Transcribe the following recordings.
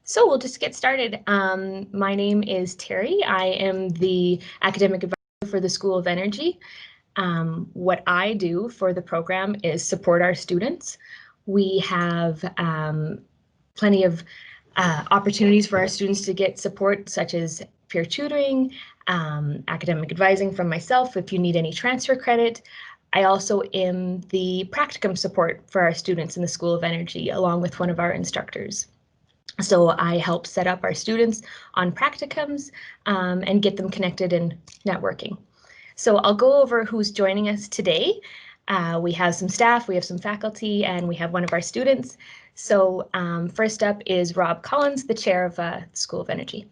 So we'll just get started. My name is Terry. I am the academic advisor for the School of Energy. What I do for the program is support our students. We have plenty of opportunities for our students to get support, such as peer tutoring, academic advising from myself if you need any transfer credit. I also am the practicum support for our students in the School of Energy, along with one of our instructors. So I help set up our students on practicums and get them connected and networking. So I'll go over who's joining us today. We have some staff, we have some faculty, and we have one of our students. So first up is Rob Collins, the chair of the School of Energy.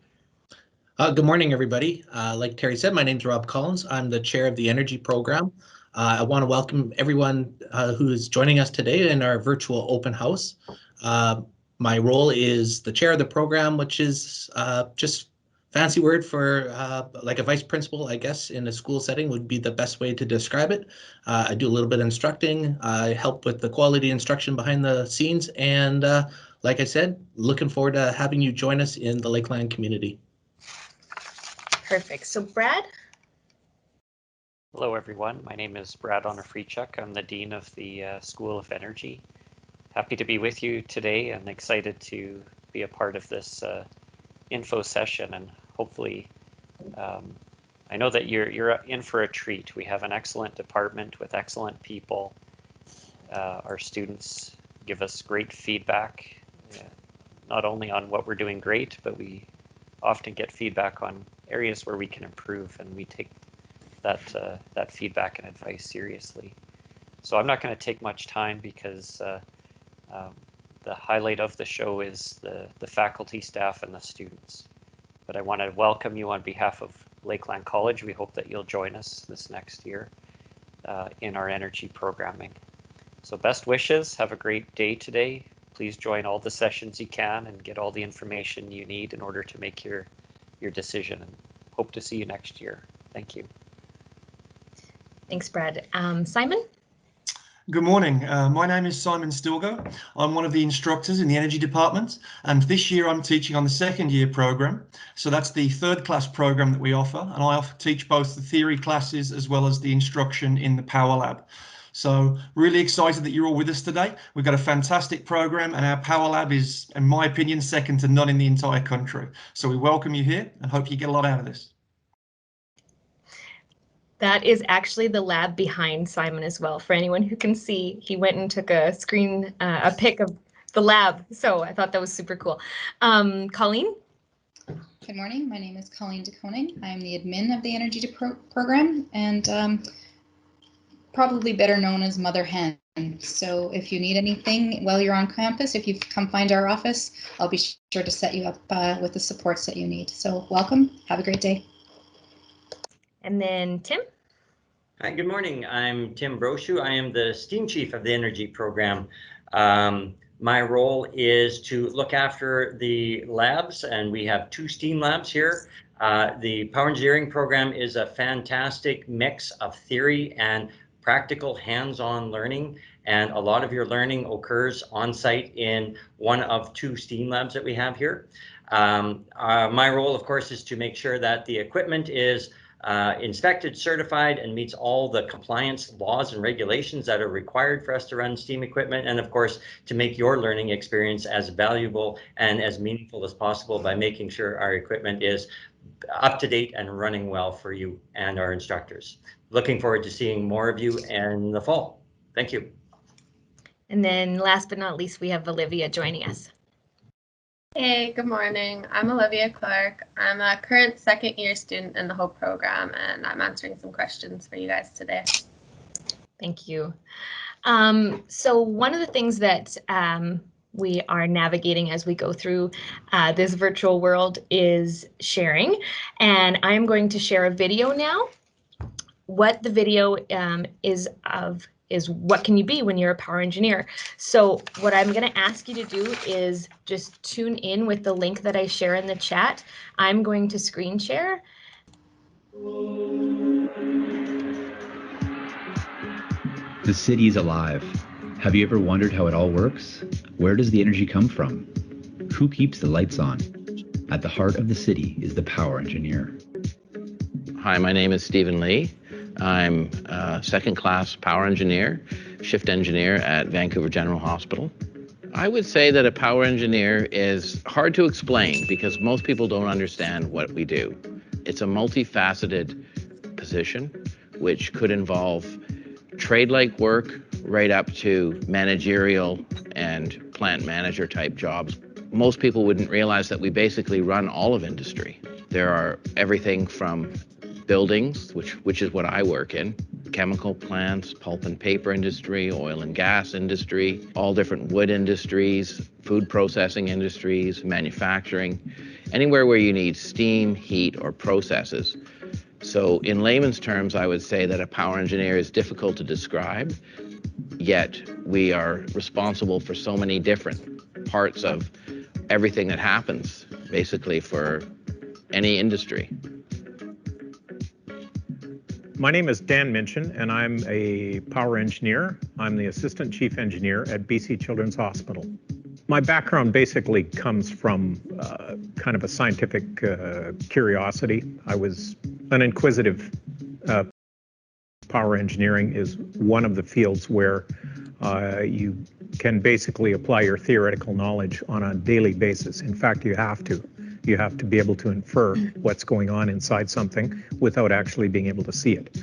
Good morning, everybody. Like Terry said, my name is Rob Collins. I'm the chair of the energy program. I want to welcome everyone who is joining us today in our virtual open house. My role is the chair of the program, which is just fancy word for like a vice principal, I guess, in a school setting would be the best way to describe it. I do a little bit of instructing. I help with the quality instruction behind the scenes. And like I said, looking forward to having you join us in the Lakeland community. Perfect. So Brad? Hello, everyone. My name is Brad Onofrichuk. I'm the Dean of the School of Energy. Happy to be with you today and excited to be a part of this info session, and hopefully I know that you're in for a treat. We have an excellent department with excellent people. Our students give us great feedback, not only on what we're doing great, but we often get feedback on areas where we can improve, and we take that feedback and advice seriously. So I'm not going to take much time because the highlight of the show is the faculty, staff, and the students. But I want to welcome you on behalf of Lakeland College. We hope that you'll join us this next year in our energy programming. So best wishes. Have a great day today. Please join all the sessions you can and get all the information you need in order to make your decision. And hope to see you next year. Thank you. Thanks, Brad. Simon? Good morning. My name is Simon Stilgo. I'm one of the instructors in the energy department, and this year I'm teaching on the second year program. So that's the third class program that we offer, and I teach both the theory classes as well as the instruction in the Power Lab. So really excited that you're all with us today. We've got a fantastic program, and our Power Lab is, in my opinion, second to none in the entire country. So we welcome you here and hope you get a lot out of this. That is actually the lab behind Simon as well. For anyone who can see, he went and took a pic of the lab. So I thought that was super cool. Colleen? Good morning. My name is Colleen DeConing. I'm the admin of the Energy program and probably better known as Mother Hen. So if you need anything while you're on campus, if you come find our office, I'll be sure to set you up with the supports that you need. So welcome. Have a great day. And then Tim? Hi, good morning. I'm Tim Brochu. I am the STEAM Chief of the Energy Program. My role is to look after the labs, and we have 2 STEAM labs here. The Power Engineering program is a fantastic mix of theory and practical hands-on learning, and a lot of your learning occurs on-site in one of 2 STEAM labs that we have here. My role, of course, is to make sure that the equipment is inspected, certified, and meets all the compliance laws and regulations that are required for us to run STEAM equipment, and of course to make your learning experience as valuable and as meaningful as possible by making sure our equipment is up to date and running well for you and our instructors. Looking forward to seeing more of you in the fall. Thank you. And then last but not least, we have Olivia joining us. Hey, good morning. I'm Olivia Clark. I'm a current second year student in the HOOT program, and I'm answering some questions for you guys today. Thank you. So one of the things that we are navigating as we go through this virtual world is sharing, and I'm going to share a video now. What the video is what can you be when you're a power engineer. So what I'm going to ask you to do is just tune in with the link that I share in the chat. I'm going to screen share. The city is alive. Have you ever wondered how it all works? Where does the energy come from? Who keeps the lights on? At the heart of the city is the power engineer. Hi, my name is Stephen Lee. I'm a second-class power engineer, shift engineer at Vancouver General Hospital. I would say that a power engineer is hard to explain because most people don't understand what we do. It's a multifaceted position which could involve trade-like work right up to managerial and plant manager type jobs. Most people wouldn't realize that we basically run all of industry. There are everything from buildings, which is what I work in, chemical plants, pulp and paper industry, oil and gas industry, all different wood industries, food processing industries, manufacturing, anywhere where you need steam, heat, or processes. So in layman's terms, I would say that a power engineer is difficult to describe, yet we are responsible for so many different parts of everything that happens, basically, for any industry. My name is Dan Minchin, and I'm a power engineer. I'm the assistant chief engineer at BC Children's Hospital. My background basically comes from kind of a scientific curiosity. I was an inquisitive. Power engineering is one of the fields where you can basically apply your theoretical knowledge on a daily basis. In fact, you have to. You have to be able to infer what's going on inside something without actually being able to see it.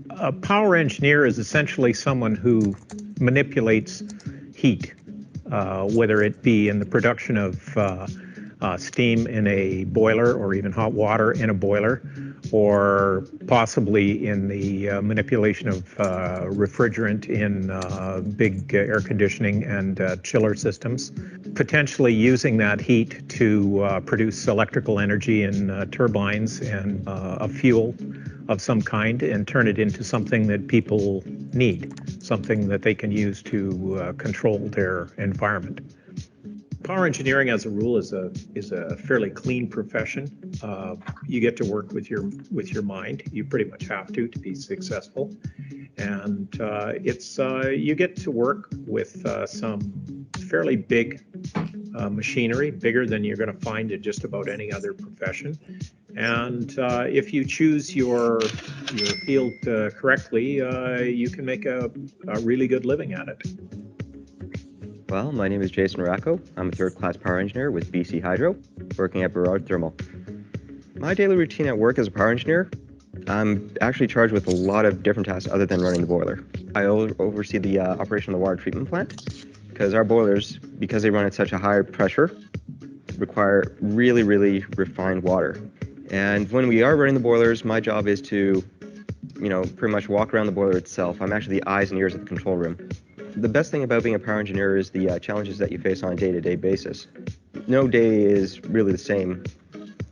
A power engineer is essentially someone who manipulates heat, whether it be in the production of steam in a boiler or even hot water in a boiler, or possibly in the manipulation of refrigerant in big air conditioning and chiller systems, potentially using that heat to produce electrical energy in turbines and a fuel of some kind and turn it into something that people need, something that they can use to control their environment. Power engineering, as a rule, is a fairly clean profession. You get to work with your mind. You pretty much have to be successful, and you get to work with some fairly big machinery, bigger than you're going to find in just about any other profession. And if you choose your field correctly, you can make a really good living at it. Well, my name is Jason Racco. I'm a third-class power engineer with BC Hydro, working at Burrard Thermal. My daily routine at work as a power engineer, I'm actually charged with a lot of different tasks other than running the boiler. I oversee the operation of the water treatment plant, because our boilers, because they run at such a high pressure, require really, really refined water. And when we are running the boilers, my job is to, pretty much walk around the boiler itself. I'm actually the eyes and ears of the control room. The best thing about being a power engineer is the challenges that you face on a day-to-day basis. No day is really the same.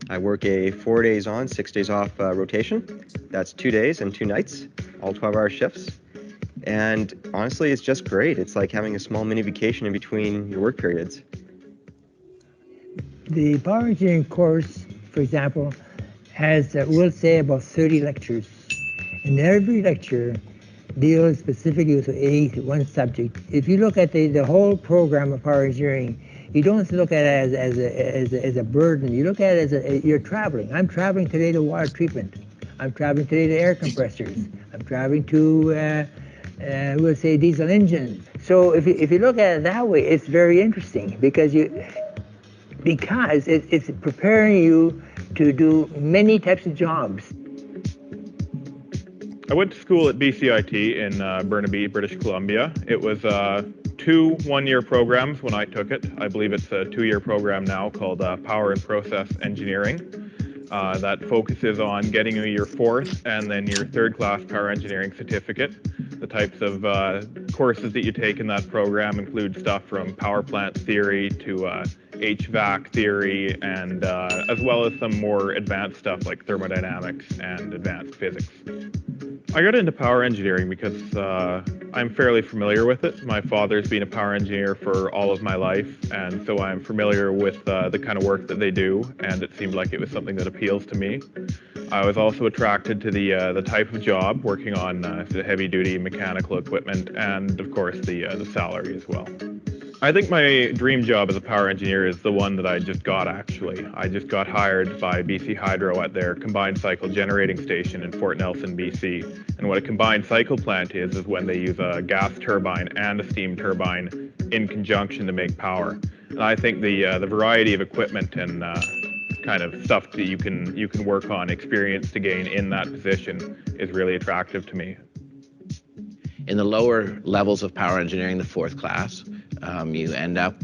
I work a 4 days on, 6 days off rotation. That's 2 days and 2 nights, all 12-hour shifts. And honestly, it's just great. It's like having a small mini vacation in between your work periods. The power engineering course, for example, has, we'll say, about 30 lectures. And every lecture deals specifically with one subject. If you look at the whole program of power engineering, you don't look at it as a burden. You look at it as you're traveling. I'm traveling today to water treatment. I'm traveling today to air compressors. I'm traveling to, we'll say, diesel engines. So if you look at it that way, it's very interesting because it's preparing you to do many types of jobs. I went to school at BCIT in Burnaby, British Columbia. It was 2 one-year programs when I took it. I believe it's a 2-year program now called Power and Process Engineering. That focuses on getting you your 4th and then your 3rd class power engineering certificate. The types of courses that you take in that program include stuff from power plant theory to HVAC theory, and as well as some more advanced stuff like thermodynamics and advanced physics. I got into power engineering because I'm fairly familiar with it. My father's been a power engineer for all of my life, and so I'm familiar with the kind of work that they do, and it seemed like it was something that appeals to me. I was also attracted to the type of job, working on the heavy-duty mechanical equipment, and of course the salary as well. I think my dream job as a power engineer is the one that I just got, actually. I just got hired by BC Hydro at their combined cycle generating station in Fort Nelson, BC. And what a combined cycle plant is when they use a gas turbine and a steam turbine in conjunction to make power. And I think the variety of equipment and kind of stuff that you can work on, experience to gain in that position is really attractive to me. In the lower levels of power engineering, the fourth class, you end up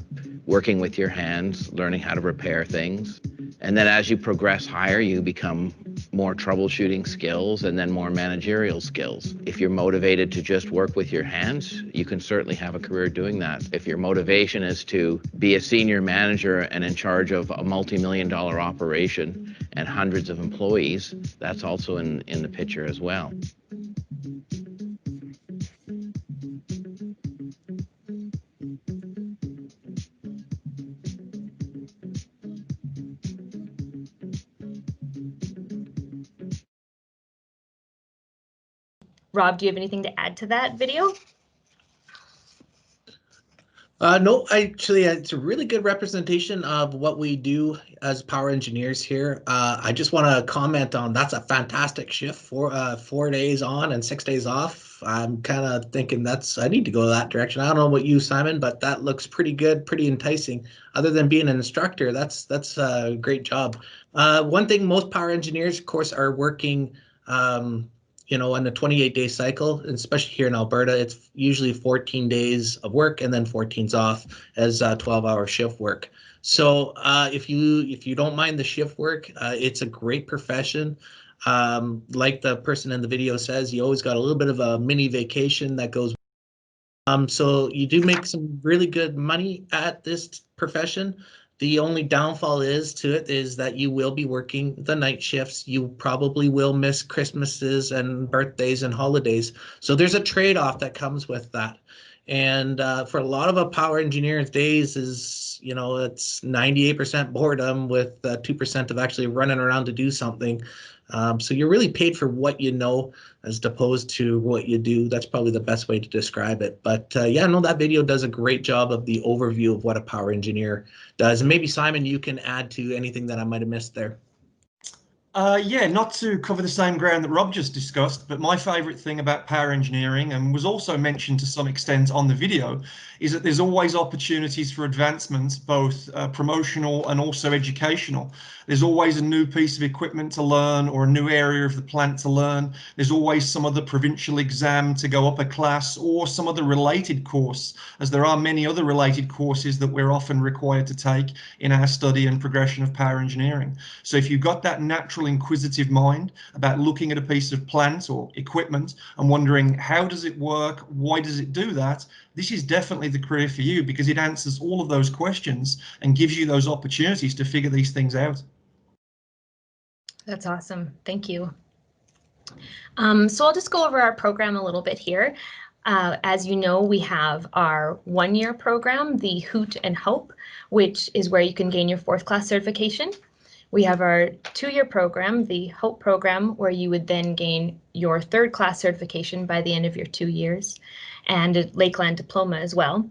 working with your hands, learning how to repair things. And then as you progress higher, you become more troubleshooting skills and then more managerial skills. If you're motivated to just work with your hands, you can certainly have a career doing that. If your motivation is to be a senior manager and in charge of a multi-million-dollar operation and hundreds of employees, that's also in the picture as well. Rob, do you have anything to add to that video? No, actually, it's a really good representation of what we do as power engineers here. I just want to comment on that's a fantastic shift for 4 days on and 6 days off. I'm kind of thinking I need to go that direction. I don't know about you, Simon, but that looks pretty good, pretty enticing. Other than being an instructor, that's a great job. One thing, most power engineers, of course, are working on a 28-day cycle, especially here in Alberta, it's usually 14 days of work and then 14's off as 12-hour shift work. So if you don't mind the shift work, it's a great profession. Like the person in the video says, you always got a little bit of a mini vacation that goes. So you do make some really good money at this profession. The only downfall to it is that you will be working the night shifts. You probably will miss Christmases and birthdays and holidays. So there's a trade-off that comes with that. And for a lot of a power engineer's days is, it's 98% boredom with 2% of actually running around to do something. So you're really paid for what you know as opposed to what you do. That's probably the best way to describe it. But yeah, no, that video does a great job of the overview of what a power engineer does. And maybe Simon, you can add to anything that I might have missed there. Yeah, not to cover the same ground that Rob just discussed, but my favourite thing about power engineering, and was also mentioned to some extent on the video, is that there's always opportunities for advancements, both promotional and also educational. There's always a new piece of equipment to learn or a new area of the plant to learn. There's always some other provincial exam to go up a class or some other related course, as there are many other related courses that we're often required to take in our study and progression of power engineering. So if you've got that natural inquisitive mind about looking at a piece of plant or equipment and wondering how does it work, why does it do that, this is definitely the career for you, because it answers all of those questions and gives you those opportunities to figure these things out. That's awesome. Thank you. So I'll just go over our program a little bit here. As you know, we have our one-year program, the HOOT and HOPE, which is where you can gain your fourth class certification. We have our two-year program, the HOPE program, where you would then gain your third class certification by the end of your 2 years, and a Lakeland Diploma as well.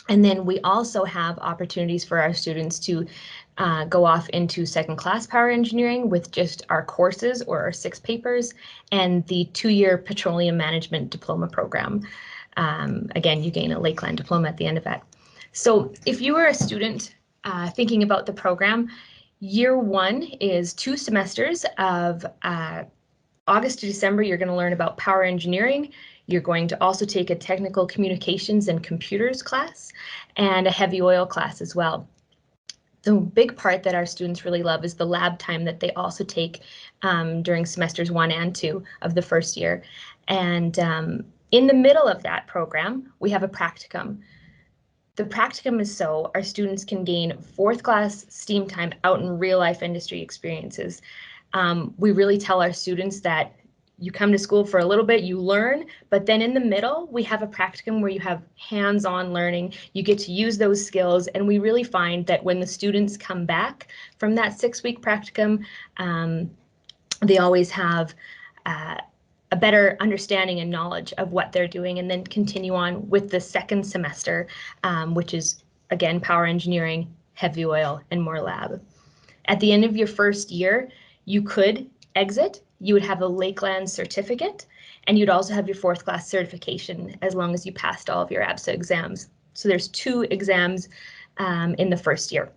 And then we also have opportunities for our students to go off into second class power engineering with just our courses or our 6 papers, and the 2-year Petroleum Management Diploma program. Again, you gain a Lakeland Diploma at the end of that. So if you are a student thinking about the program, Year 1 is 2 semesters of August to December. You're going to learn about power engineering. You're going to also take a technical communications and computers class and a heavy oil class as well. The big part that our students really love is the lab time that they also take during semesters 1 and 2 of the first year. And in the middle of that program, we have a practicum. The practicum is so our students can gain fourth class STEAM time out in real life industry experiences. We really tell our students that you come to school for a little bit, you learn, but then in the middle, we have a practicum where you have hands-on learning. You get to use those skills, and we really find that when the students come back from that 6-week practicum, they always have a better understanding and knowledge of what they're doing, and then continue on with the second semester, which is, again, power engineering, heavy oil, and more lab. At the end of your first year, you could exit. You would have a Lakeland certificate, and you'd also have your 4th class certification as long as you passed all of your ABSA exams. So there's 2 exams in the first year.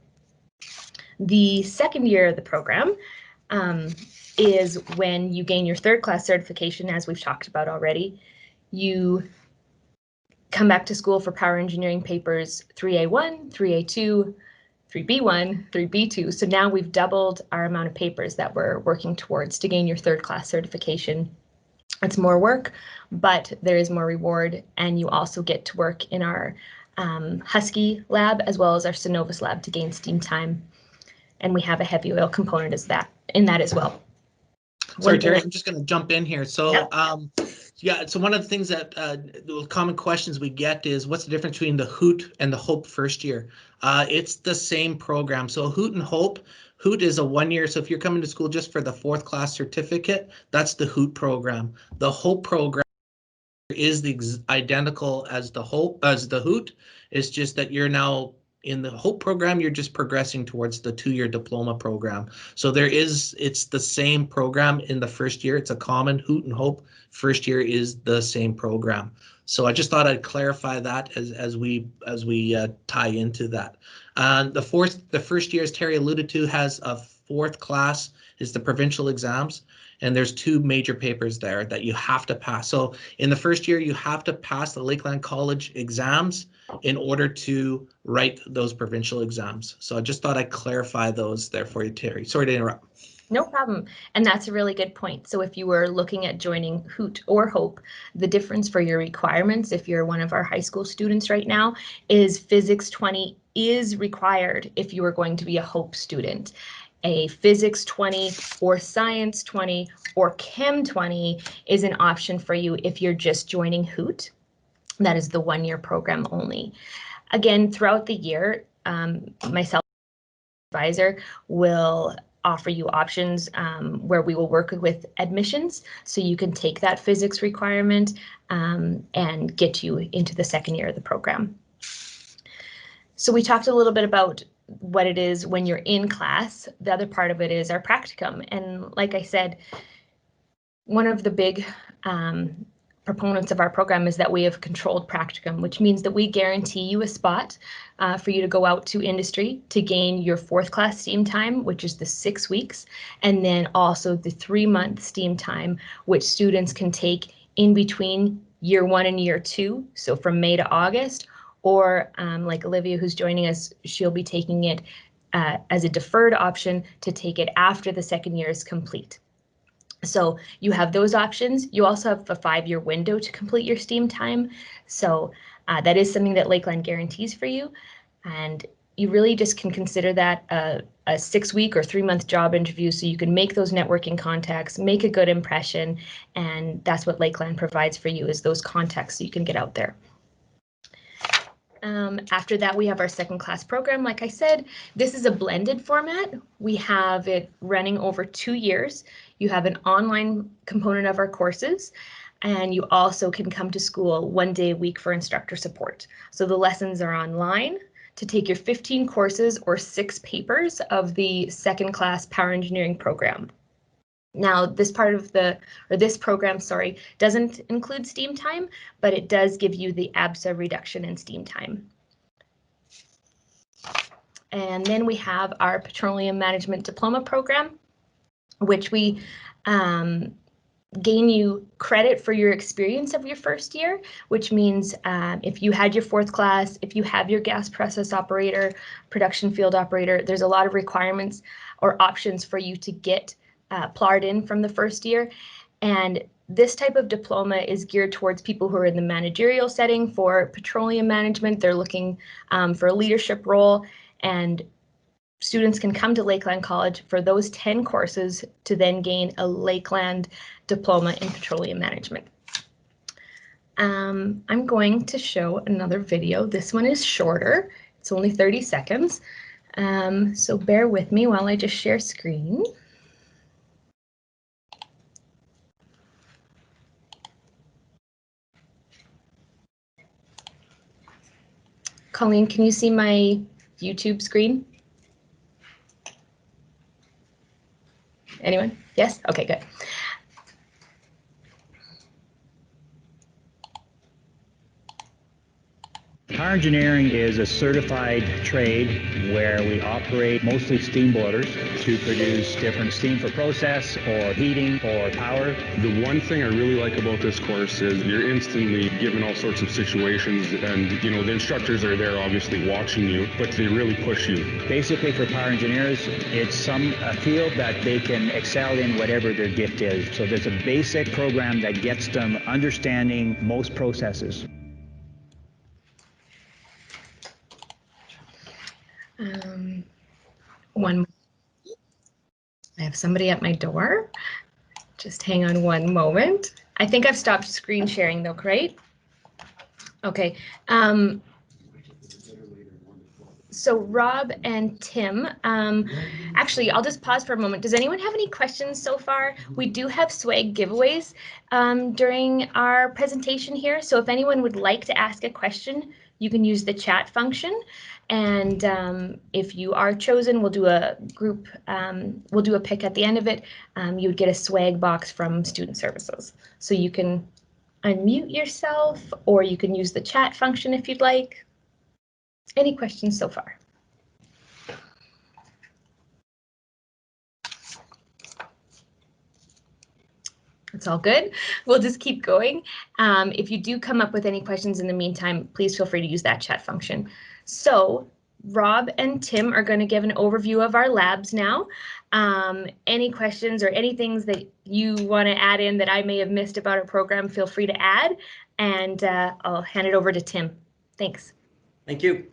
The second year of the program is when you gain your 3rd class certification, as we've talked about already. You come back to school for power engineering papers 3A1, 3A2, 3B1, 3B2. So now we've doubled our amount of papers that we're working towards to gain your 3rd class certification. It's more work, but there is more reward, and you also get to work in our Husky Lab as well as our Synovius lab to gain steam time. And we have a heavy oil component in that as well. Sorry, Terry, I'm just going to jump in here. So, yeah, so one of the things that the common questions we get is, what's the difference between the HOOT and the HOPE first year? It's the same program. So HOOT and HOPE, HOOT is a 1 year. So if you're coming to school just for the 4th class certificate, that's the HOOT program. The HOPE program is identical as the HOOT. It's just that you're now in the HOPE program, you're just progressing towards the 2-year diploma program. So it's the same program in the first year. It's a common HOOT and HOPE. First year is the same program. So I just thought I'd clarify that as we tie into that. The first year, as Terry alluded to, has a 4th class, is the provincial exams. And there's 2 major papers there that you have to pass. So in the first year, you have to pass the Lakeland College exams in order to write those provincial exams. So I just thought I'd clarify those there for you, Terry. Sorry to interrupt. No problem. And that's a really good point. So if you were looking at joining HOOT or HOPE, the difference for your requirements, if you're one of our high school students right now, is Physics 20 is required if you are going to be a HOPE student. A Physics 20 or Science 20 or Chem 20 is an option for you if you're just joining HOOT. That is the 1-year program only. Again, throughout the year, myself, advisor, will offer you options where we will work with admissions, so you can take that physics requirement and get you into the 2nd year of the program. So we talked a little bit about what it is when you're in class. The other part of it is our practicum. And like I said, one of the big proponents of our program is that we have controlled practicum, which means that we guarantee you a spot for you to go out to industry to gain your 4th class steam time, which is the 6 weeks, and then also the 3-month steam time, which students can take in between year 1 and year 2, so from May to August, or like Olivia, who's joining us, she'll be taking it as a deferred option to take it after the 2nd year is complete. So you have those options. You also have a 5-year window to complete your steam time. So that is something that Lakeland guarantees for you. And you really just can consider that a 6-week or 3-month job interview, so you can make those networking contacts, make a good impression. And that's what Lakeland provides for you, is those contacts so you can get out there. After that, we have our 2nd class program. Like I said, this is a blended format. We have it running over 2 years. You have an online component of our courses, and you also can come to school 1 day a week for instructor support. So the lessons are online to take your 15 courses or 6 papers of the 2nd class power engineering program. Now, this program, doesn't include steam time, but it does give you the ABSA reduction in steam time. And then we have our Petroleum Management Diploma program, which we gain you credit for your experience of your first year, which means if you had your 4th class, if you have your gas process operator, production field operator, there's a lot of requirements or options for you to get PLAR'd in from the first year. And this type of diploma is geared towards people who are in the managerial setting for petroleum management. They're looking for a leadership role, and students can come to Lakeland College for those 10 courses to then gain a Lakeland diploma in petroleum management. I'm going to show another video. This one is shorter. It's only 30 seconds. So bear with me while I just share screen. Colleen, can you see my YouTube screen? Anyone? Yes? Okay, good. Power engineering is a certified trade where we operate mostly steam boilers to produce different steam for process or heating or power. The one thing I really like about this course is you're instantly given all sorts of situations, and the instructors are there obviously watching you, but they really push you. Basically for power engineers, it's a field that they can excel in whatever their gift is. So there's a basic program that gets them understanding most processes. I have somebody at my door. Just hang on one moment. I think I've stopped screen sharing though, right? Okay. So Rob and Tim, actually, I'll just pause for a moment. Does anyone have any questions so far? We do have swag giveaways during our presentation here. So if anyone would like to ask a question, you can use the chat function. And if you are chosen, we'll do a group, we'll do a pick at the end of it. You would get a swag box from Student Services. So you can unmute yourself, or you can use the chat function if you'd like. Any questions so far? It's all good. We'll just keep going. If you do come up with any questions in the meantime, please feel free to use that chat function. So Rob and Tim are going to give an overview of our labs now. Any questions or any things that you want to add in that I may have missed about our program, feel free to add, and I'll hand it over to Tim. Thanks. Thank you.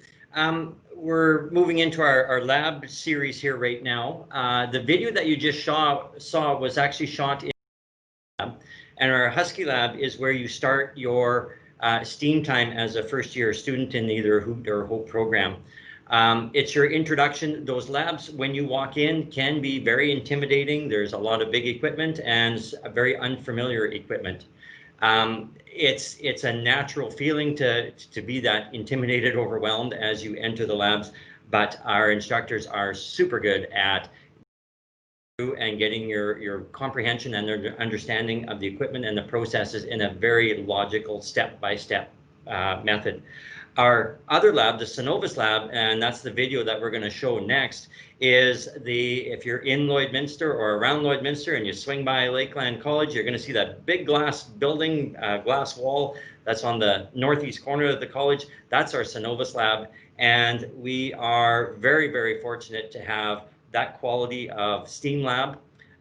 We're moving into our lab series here right now. The video that you just saw was actually shot in lab, and our Husky Lab is where you start your STEAM time as a first-year student in either HOOT or HOPE program. It's your introduction. Those labs, when you walk in, can be very intimidating. There's a lot of big equipment and very unfamiliar equipment. It's a natural feeling to be that intimidated, overwhelmed as you enter the labs, but our instructors are super good at and getting your comprehension and their understanding of the equipment and the processes in a very logical step-by-step method. Our other lab, the Synovius lab, and that's the video that we're going to show next, is if you're in Lloydminster or around Lloydminster and you swing by Lakeland College, you're going to see that big glass building, glass wall that's on the northeast corner of the college. That's our Synovius lab, and we are very, very fortunate to have that quality of STEAM lab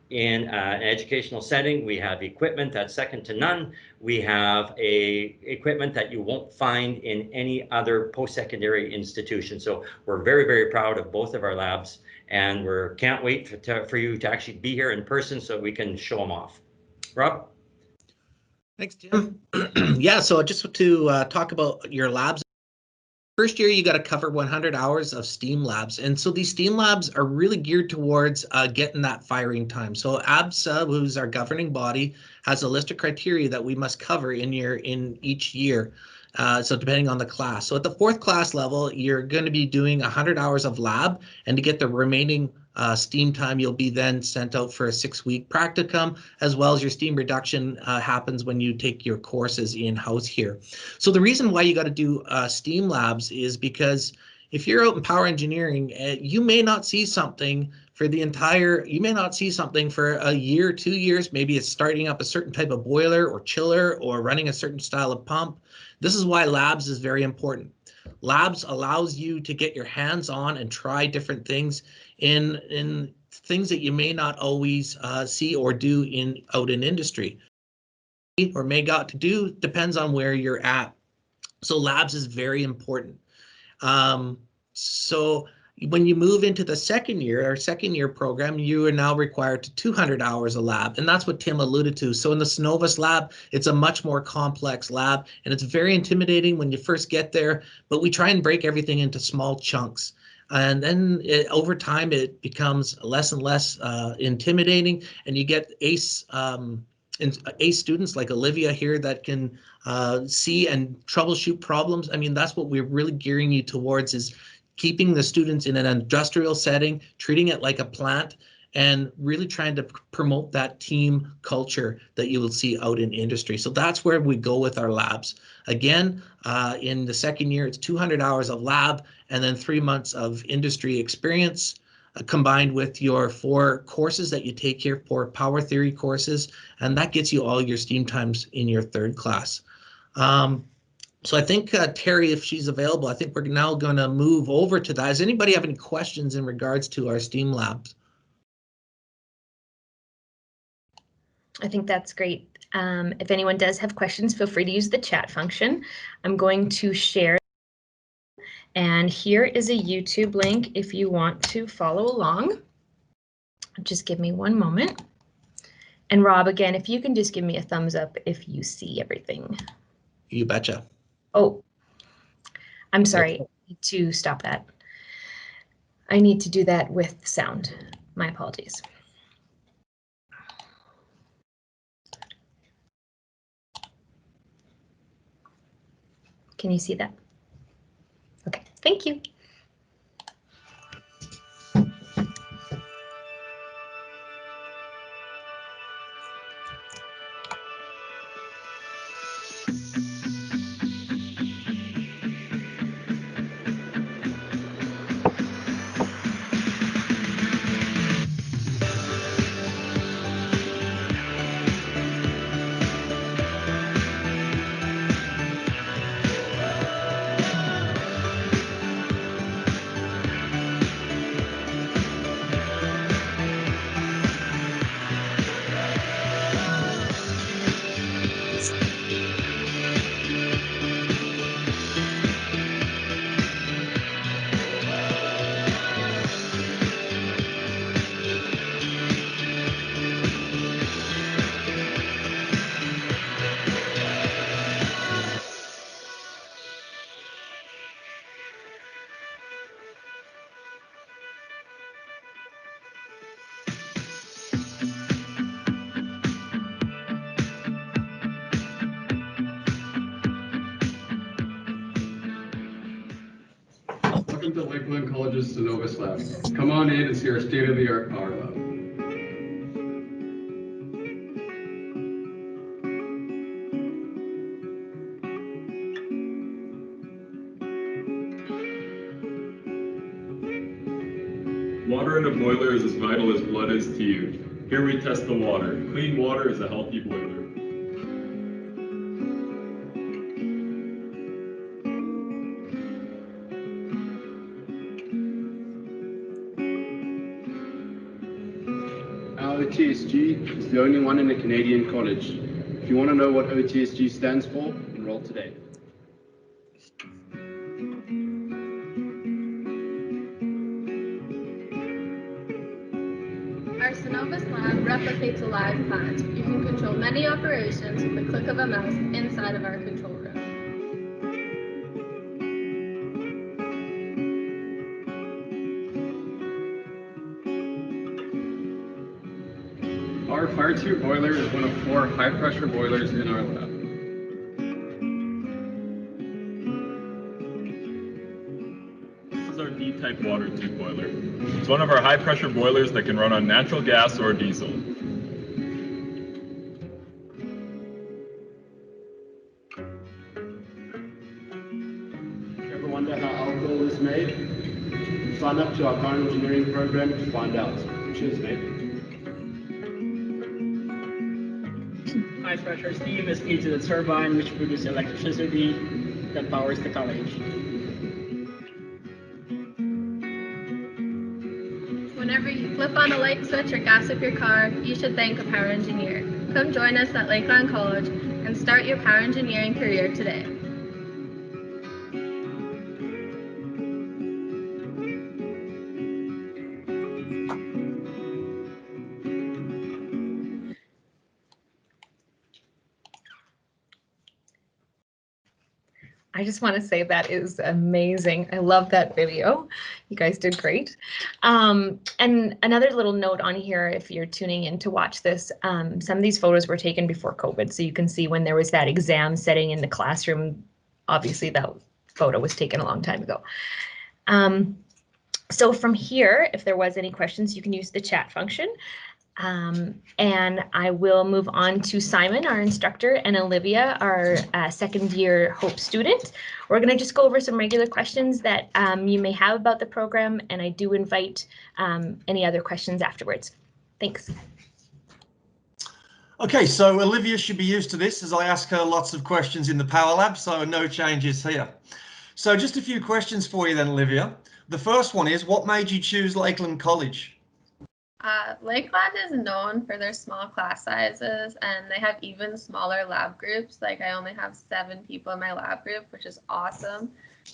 in an educational setting. We have equipment that's second to none. We have equipment that you won't find in any other post-secondary institution. So we're very, very proud of both of our labs, and we can't wait for you to actually be here in person so we can show them off. Rob? Thanks, Tim. Yeah, so just to talk about your labs. First year, you got to cover 100 hours of STEAM labs. And so these STEAM labs are really geared towards getting that firing time. So ABSA, who's our governing body, has a list of criteria that we must cover in each year. So depending on the class. So at the fourth class level, you're going to be doing 100 hours of lab, and to get the remaining STEAM time, you'll be then sent out for a 6-week practicum, as well as your STEAM reduction happens when you take your courses in-house here. So the reason why you got to do STEAM labs is because if you're out in power engineering, you may not see something for you may not see something for a year, 2 years. Maybe it's starting up a certain type of boiler or chiller or running a certain style of pump. This is why labs is very important. Labs allows you to get your hands on and try different things in things that you may not always see or do out in industry, or may got to do, depends on where you're at. So labs is very important. So when you move into the second year, our second year program, you are now required to 200 hours of lab, and that's what Tim alluded to. So in the Synovius lab, it's a much more complex lab, and it's very intimidating when you first get there, but we try and break everything into small chunks. And then over time, it becomes less and less intimidating, and you get ACE ace students like Olivia here that can see and troubleshoot problems. I mean, that's what we're really gearing you towards, is keeping the students in an industrial setting, treating it like a plant, and really trying to promote that team culture that you will see out in industry. So that's where we go with our labs. Again, in the second year, it's 200 hours of lab and then 3 months of industry experience, combined with your 4 courses that you take here, 4 power theory courses, and that gets you all your STEAM times in your 3rd class. So I think Terry, if she's available, I think we're now going to move over to that. Does anybody have any questions in regards to our STEAM labs? I think that's great. If anyone does have questions, feel free to use the chat function. I'm going to share, and here is a YouTube link if you want to follow along. Just give me one moment. And Rob, again, if you can just give me a thumbs up if you see everything. You betcha. Oh, I'm sorry, I need to stop that. I need to do that with sound. My apologies. Can you see that? Okay, thank you. Welcome to Lakeland College's Synovius Lab. Come on in and see our state-of-the-art power lab. Water in a boiler is as vital as blood is to you. Here we test the water. Clean water is a healthy boiler. Our OTSG is the only one in a Canadian college. If you want to know what OTSG stands for, enroll today. Our Synovius Lab replicates a live plant. You can control many operations with the click of a mouse inside of our control room. Our fire tube boiler is one of 4 high-pressure boilers in our lab. This is our D-type water tube boiler. It's one of our high-pressure boilers that can run on natural gas or diesel. Ever wonder how alcohol is made? Sign up to our power engineering program to find out. Cheers, mate. High pressure steam is feed to the turbine, which produces electricity that powers the college. Whenever you flip on a light switch or gas up your car, you should thank a power engineer. Come join us at Lakeland College and start your power engineering career today. I just want to say that is amazing. I love that video. You guys did great. And another little note on here, if you're tuning in to watch this, some of these photos were taken before COVID, so you can see when there was that exam setting in the classroom. Obviously, that photo was taken a long time ago. So from here, if there was any questions, you can use the chat function. And I will move on to Simon, our instructor, and Olivia, our second year HOPE student. We're going to just go over some regular questions that you may have about the program, and I do invite any other questions afterwards. Thanks. Okay, so Olivia should be used to this as I ask her lots of questions in the Power Lab, so no changes here. So just a few questions for you then, Olivia. The first one is, what made you choose Lakeland College? Lakeland is known for their small class sizes, and they have even smaller lab groups. Like, I only have 7 people in my lab group, which is awesome,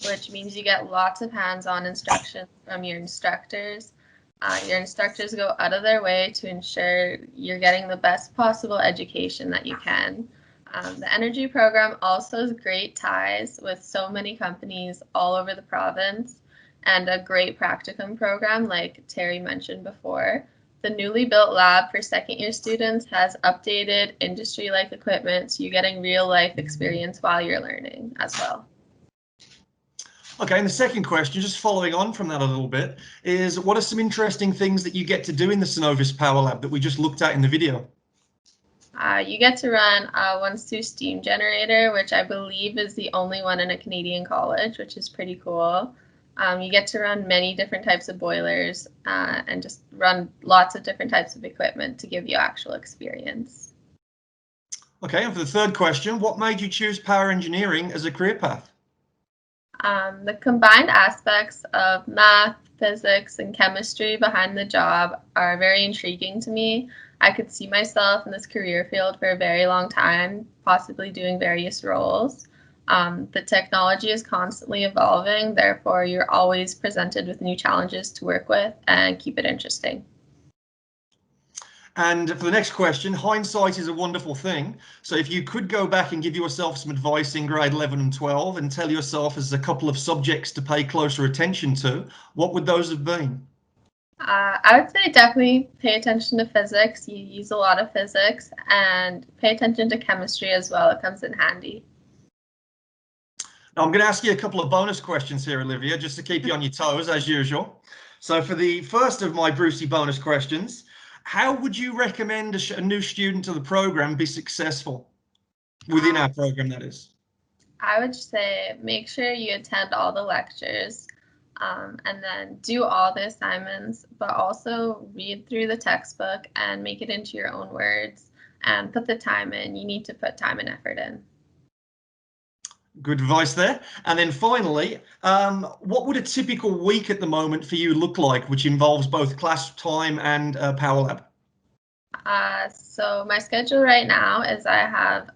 which means you get lots of hands-on instruction from your instructors. Your instructors go out of their way to ensure you're getting the best possible education that you can. The energy program also has great ties with so many companies all over the province, and a great practicum program like Terry mentioned before. The newly built lab for second year students has updated industry-like equipment, so you're getting real life experience while you're learning as well. Okay, and the second question, just following on from that a little bit, is what are some interesting things that you get to do in the Synovius Power Lab that we just looked at in the video? You get to run a 1-2 steam generator, which I believe is the only one in a Canadian college, which is pretty cool. You get to run many different types of boilers and just run lots of different types of equipment to give you actual experience. Okay, and for the third question, what made you choose power engineering as a career path? The combined aspects of math, physics, and chemistry behind the job are very intriguing to me. I could see myself in this career field for a very long time, possibly doing various roles. The technology is constantly evolving, therefore you're always presented with new challenges to work with and keep it interesting. And for the next question, hindsight is a wonderful thing. So if you could go back and give yourself some advice in grade 11 and 12 and tell yourself there's a couple of subjects to pay closer attention to, what would those have been? I would say definitely pay attention to physics. You use a lot of physics, and pay attention to chemistry as well. It comes in handy. Now, I'm going to ask you a couple of bonus questions here, Olivia, just to keep you on your toes, as usual. So for the first of my Brucey bonus questions, how would you recommend a new student to the program be successful within our program, that is? I would say make sure you attend all the lectures and then do all the assignments, but also read through the textbook and make it into your own words and put the time in. You need to put time and effort in. Good advice there. And then finally, what would a typical week at the moment for you look like, which involves both class time and Power Lab? So my schedule right now is I have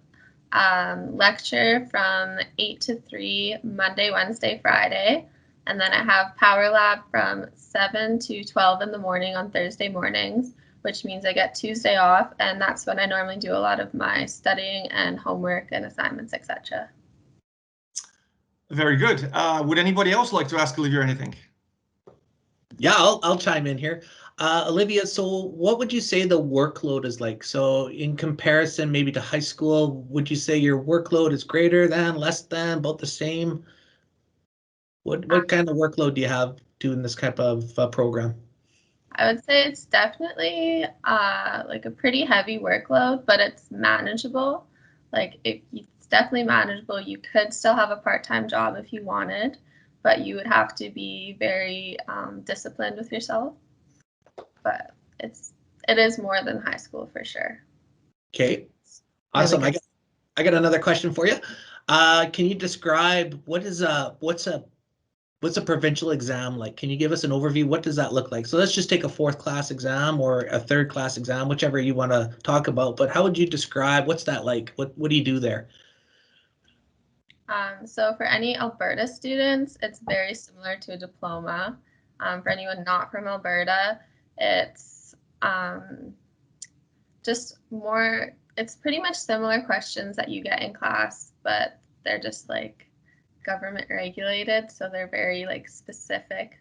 lecture from 8 to 3 Monday, Wednesday, Friday, and then I have Power Lab from 7 to 12 in the morning on Thursday mornings, which means I get Tuesday off, and that's when I normally do a lot of my studying and homework and assignments, etc. Very good. Would anybody else like to ask Olivia anything? Yeah, I'll chime in here. Olivia, so what would you say the workload is like? So in comparison maybe to high school, would you say your workload is greater than, less than, about the same? What kind of workload do you have doing this type of program? I would say it's definitely like a pretty heavy workload, but it's manageable. Like it's definitely manageable. You could still have a part-time job if you wanted, but you would have to be very disciplined with yourself. But it is more than high school for sure. Okay, awesome. I got another question for you. Can you describe what's a provincial exam like? Can you give us an overview? What does that look like? So let's just take a 4th class exam or a 3rd class exam, whichever you want to talk about. But how would you describe what's that like? What do you do there? So for any Alberta students, it's very similar to a diploma. For anyone not from Alberta, it's just more, it's pretty much similar questions that you get in class, but they're just like government regulated, so they're very like specific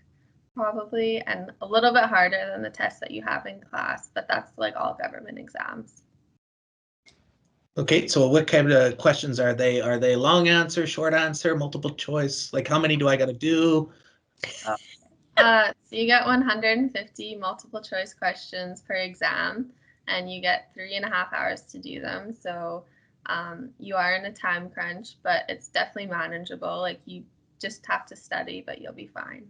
probably, and a little bit harder than the tests that you have in class, but that's like all government exams. Okay, so what kind of questions are they? Are they long answer, short answer, multiple choice? Like how many do I got to do? So you get 150 multiple choice questions per exam, and you get 3.5 hours to do them. So you are in a time crunch, but it's definitely manageable. Like you just have to study, but you'll be fine.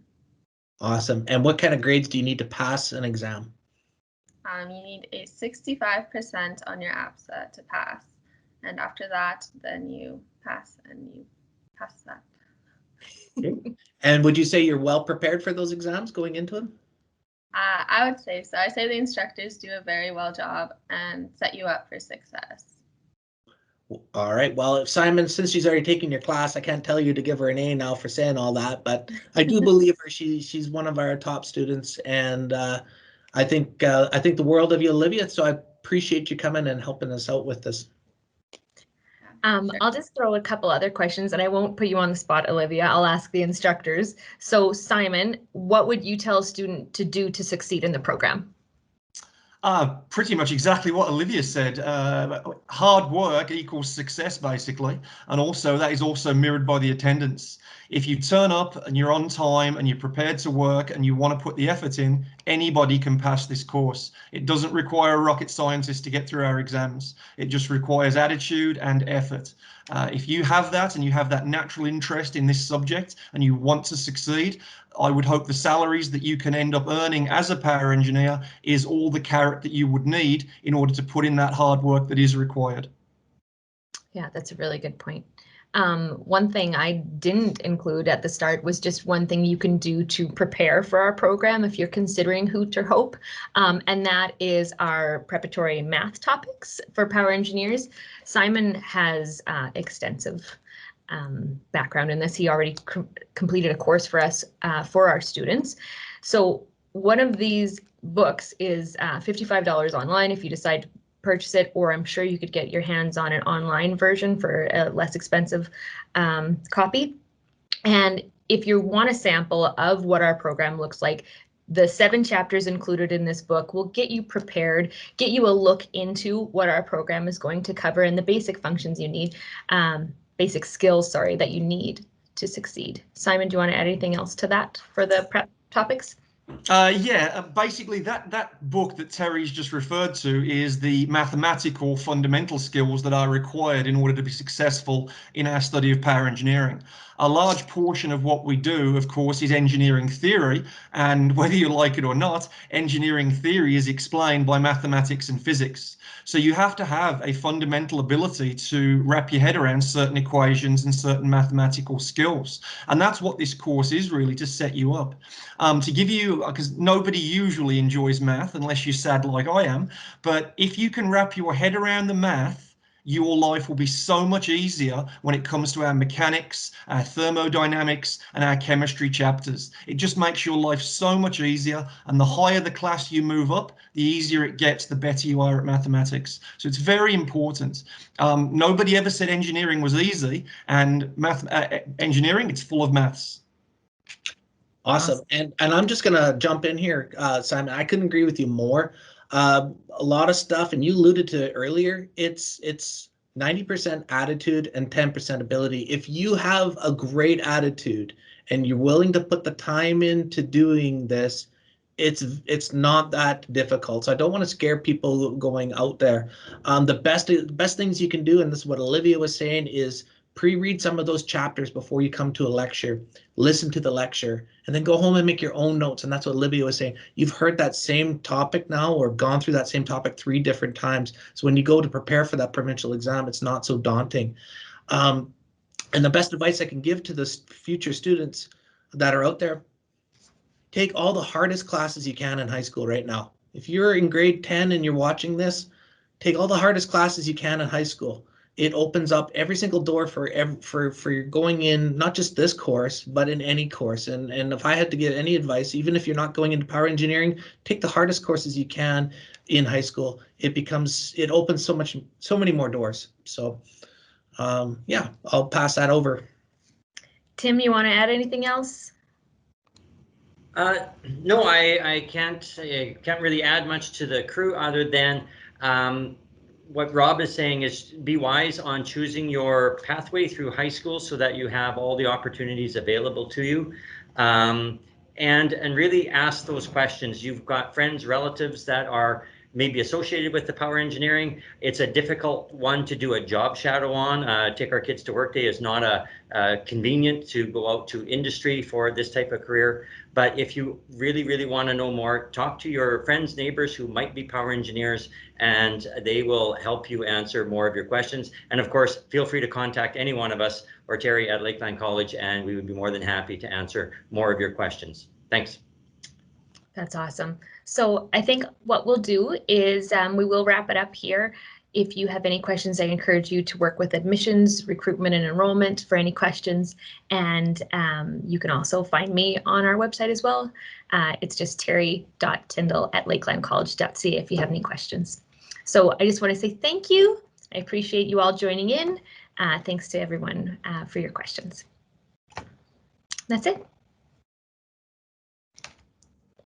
Awesome. And what kind of grades do you need to pass an exam? You need a 65% on your ABSA to pass. And after that, then you pass and you pass that. Okay. And would you say you're well prepared for those exams going into them? I would say so. I say the instructors do a very well job and set you up for success. All right. Well, if Simon, since she's already taken your class, I can't tell you to give her an A now for saying all that, but I do believe her. She's one of our top students, and I think the world of you, Olivia. So I appreciate you coming and helping us out with this. I'll just throw a couple other questions, and I won't put you on the spot, Olivia. I'll ask the instructors. So Simon, what would you tell a student to do to succeed in the program? Pretty much exactly what Olivia said. Hard work equals success, basically. And also that is also mirrored by the attendance. If you turn up and you're on time and you're prepared to work and you want to put the effort in, anybody can pass this course. It doesn't require a rocket scientist to get through our exams. It just requires attitude and effort. If you have that and you have that natural interest in this subject and you want to succeed, I would hope the salaries that you can end up earning as a power engineer is all the carrot that you would need in order to put in that hard work that is required. Yeah, that's a really good point. One thing I didn't include at the start was just one thing you can do to prepare for our program if you're considering HOOT or HOPE, and that is our preparatory math topics for power engineers. Simon has extensive background in this. He already completed a course for us, for our students. So one of these books is $55 online if you decide to purchase it, or I'm sure you could get your hands on an online version for a less expensive copy. And if you want a sample of what our program looks like, the 7 chapters included in this book will get you prepared, get you a look into what our program is going to cover and the basic functions you need, basic skills, sorry, that you need to succeed. Simon, do you want to add anything else to that for the prep topics? Basically that book that Terry's just referred to is the mathematical fundamental skills that are required in order to be successful in our study of power engineering. A large portion of what we do, of course, is engineering theory, and whether you like it or not, engineering theory is explained by mathematics and physics. So you have to have a fundamental ability to wrap your head around certain equations and certain mathematical skills. And that's what this course is, really, to set you up. To give you, because nobody usually enjoys math unless you're sad like I am, but if you can wrap your head around the math, your life will be so much easier when it comes to our mechanics, our thermodynamics, and our chemistry chapters. It just makes your life so much easier, and the higher the class you move up, the easier it gets, the better you are at mathematics. So it's very important. Nobody ever said engineering was easy, and engineering, it's full of maths. Awesome. And I'm just going to jump in here, Simon. I couldn't agree with you more. A lot of stuff, and you alluded to it earlier, it's 90% attitude and 10% ability. If you have a great attitude and you're willing to put the time into doing this, it's not that difficult. So I don't want to scare people going out there. The best things you can do, and this is what Olivia was saying, is pre-read some of those chapters before you come to a lecture, listen to the lecture, and then go home and make your own notes. And that's what Olivia was saying. You've heard that same topic now or gone through that same topic 3 different times. So when you go to prepare for that provincial exam, it's not so daunting. And the best advice I can give to the future students that are out there, take all the hardest classes you can in high school right now. If you're in grade 10 and you're watching this, take all the hardest classes you can in high school. It opens up every single door for going in, not just this course, but in any course. And if I had to get any advice, even if you're not going into power engineering, take the hardest courses you can in high school. It opens so many more doors. So yeah, I'll pass that over. Tim, you want to add anything else? No, I can't really add much to the crew other than what Rob is saying is be wise on choosing your pathway through high school so that you have all the opportunities available to you. And really ask those questions. You've got friends, relatives that are maybe associated with the power engineering. It's a difficult one to do a job shadow on. Take Our Kids to Work Day is not convenient to go out to industry for this type of career. But if you really want to know more, talk to your friends, neighbors who might be power engineers, and they will help you answer more of your questions. And of course, feel free to contact any one of us or Terry at Lakeland College, and we would be more than happy to answer more of your questions. Thanks. That's awesome. So I think what we'll do is we will wrap it up here. If you have any questions, I encourage you to work with admissions, recruitment, and enrollment for any questions. And you can also find me on our website as well. It's just terry.tyndall@lakelandcollege.ca if you have any questions. So I just want to say thank you. I appreciate you all joining in. Thanks to everyone for your questions. That's it.